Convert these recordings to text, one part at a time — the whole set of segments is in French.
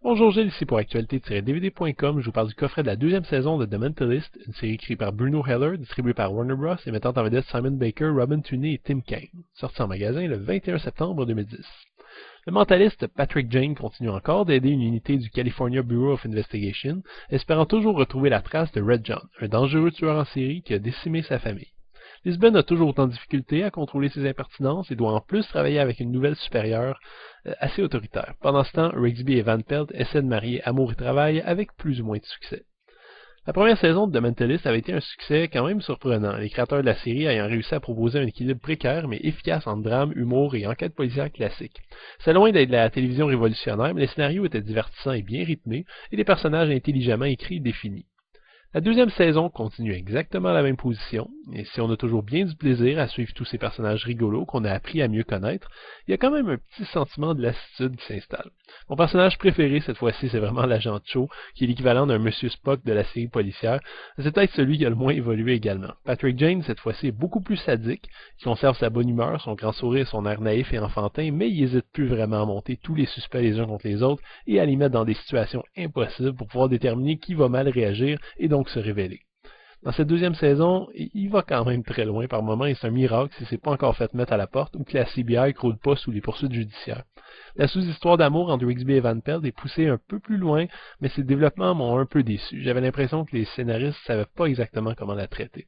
Bonjour Gilles, ici pour actualité-dvd.com. Je vous parle du coffret de la deuxième saison de The Mentalist, une série écrite par Bruno Heller, distribuée par Warner Bros. Et mettant en vedette Simon Baker, Robin Tunney et Tim Kaine, sorti en magasin le 21 septembre 2010. Le mentaliste Patrick Jane continue encore d'aider une unité du California Bureau of Investigation, espérant toujours retrouver la trace de Red John, un dangereux tueur en série qui a décimé sa famille. Lisbeth a toujours autant de difficultés à contrôler ses impertinences et doit en plus travailler avec une nouvelle supérieure assez autoritaire. Pendant ce temps, Rigsby et Van Pelt essaient de marier amour et travail avec plus ou moins de succès. La première saison de The Mentalist avait été un succès quand même surprenant, les créateurs de la série ayant réussi à proposer un équilibre précaire mais efficace entre drame, humour et enquête policière classique. C'est loin d'être la télévision révolutionnaire, mais les scénarios étaient divertissants et bien rythmés, et les personnages intelligemment écrits et définis. La deuxième saison continue exactement la même position, et si on a toujours bien du plaisir à suivre tous ces personnages rigolos qu'on a appris à mieux connaître, il y a quand même un petit sentiment de lassitude qui s'installe. Mon personnage préféré cette fois-ci, c'est vraiment l'agent Cho, qui est l'équivalent d'un Monsieur Spock de la série policière. C'est peut-être celui qui a le moins évolué également. Patrick Jane, cette fois-ci, est beaucoup plus sadique, qui conserve sa bonne humeur, son grand sourire, son air naïf et enfantin, mais il n'hésite plus vraiment à monter tous les suspects les uns contre les autres et à les mettre dans des situations impossibles pour pouvoir déterminer qui va mal réagir et donc se révéler. Dans cette deuxième saison, il va quand même très loin par moments et c'est un miracle si c'est pas encore fait mettre à la porte ou que la CBI crôle pas sous les poursuites judiciaires. La sous-histoire d'amour entre Rigsby et Van Pelt est poussée un peu plus loin, mais ses développements m'ont un peu déçu. J'avais l'impression que les scénaristes savaient pas exactement comment la traiter.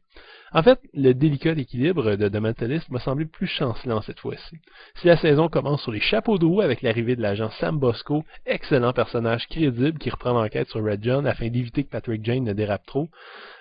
En fait, le délicat équilibre de The Mentalist m'a semblé plus chancelant cette fois-ci. Si la saison commence sur les chapeaux de roue avec l'arrivée de l'agent Sam Bosco, excellent personnage crédible qui reprend l'enquête sur Red John afin d'éviter que Patrick Jane ne dérape trop,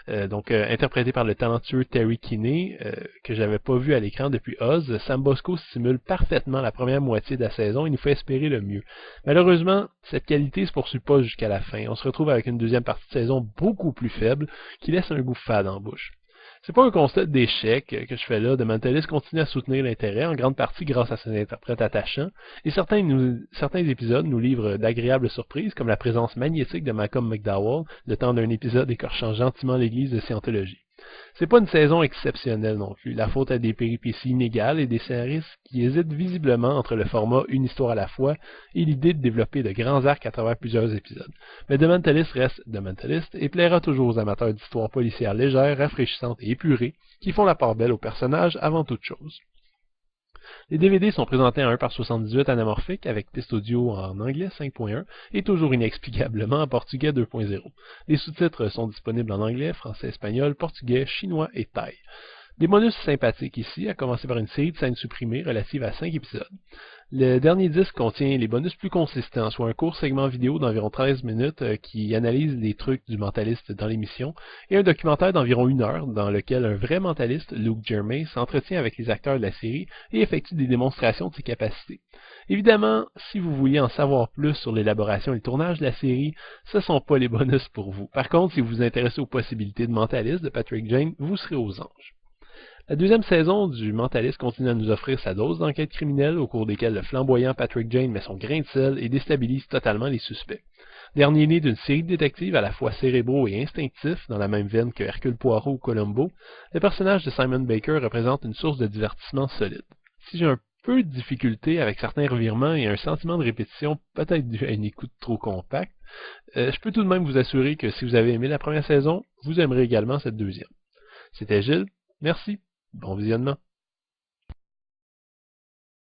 interprété par le talentueux Terry Kinney, que j'avais pas vu à l'écran depuis Oz, Sam Bosco stimule parfaitement la première moitié de la saison et nous fait espérer le mieux. Malheureusement, cette qualité se poursuit pas jusqu'à la fin. On se retrouve avec une deuxième partie de saison beaucoup plus faible, qui laisse un goût fade en bouche. C'est pas un constat d'échec que je fais là. The Mentalist continue à soutenir l'intérêt, en grande partie grâce à ses interprètes attachants, et certains épisodes nous livrent d'agréables surprises, comme la présence magnétique de Malcolm McDowell, le temps d'un épisode écorchant gentiment l'église de Scientologie. C'est pas une saison exceptionnelle non plus, la faute à des péripéties inégales et des scénaristes qui hésitent visiblement entre le format une histoire à la fois et l'idée de développer de grands arcs à travers plusieurs épisodes. Mais The Mentalist reste The Mentalist et plaira toujours aux amateurs d'histoires policières légères, rafraîchissantes et épurées qui font la part belle aux personnages avant toute chose. Les DVD sont présentés à 1:78 anamorphique avec piste audio en anglais 5.1 et toujours inexplicablement en portugais 2.0. Les sous-titres sont disponibles en anglais, français, espagnol, portugais, chinois et thaï. Des bonus sympathiques ici, à commencer par une série de scènes supprimées relative à 5 épisodes. Le dernier disque contient les bonus plus consistants, soit un court segment vidéo d'environ 13 minutes qui analyse les trucs du mentaliste dans l'émission, et un documentaire d'environ 1 heure dans lequel un vrai mentaliste, Luke Jermay, s'entretient avec les acteurs de la série et effectue des démonstrations de ses capacités. Évidemment, si vous vouliez en savoir plus sur l'élaboration et le tournage de la série, ce ne sont pas les bonus pour vous. Par contre, si vous vous intéressez aux possibilités de mentaliste de Patrick Jane, vous serez aux anges. La deuxième saison du Mentalist continue à nous offrir sa dose d'enquête criminelle au cours desquelles le flamboyant Patrick Jane met son grain de sel et déstabilise totalement les suspects. Dernier né d'une série de détectives à la fois cérébraux et instinctifs, dans la même veine que Hercule Poirot ou Columbo, le personnage de Simon Baker représente une source de divertissement solide. Si j'ai un peu de difficulté avec certains revirements et un sentiment de répétition peut-être dû à une écoute trop compacte, je peux tout de même vous assurer que si vous avez aimé la première saison, vous aimerez également cette deuxième. C'était Gilles, merci. Bon visionnement.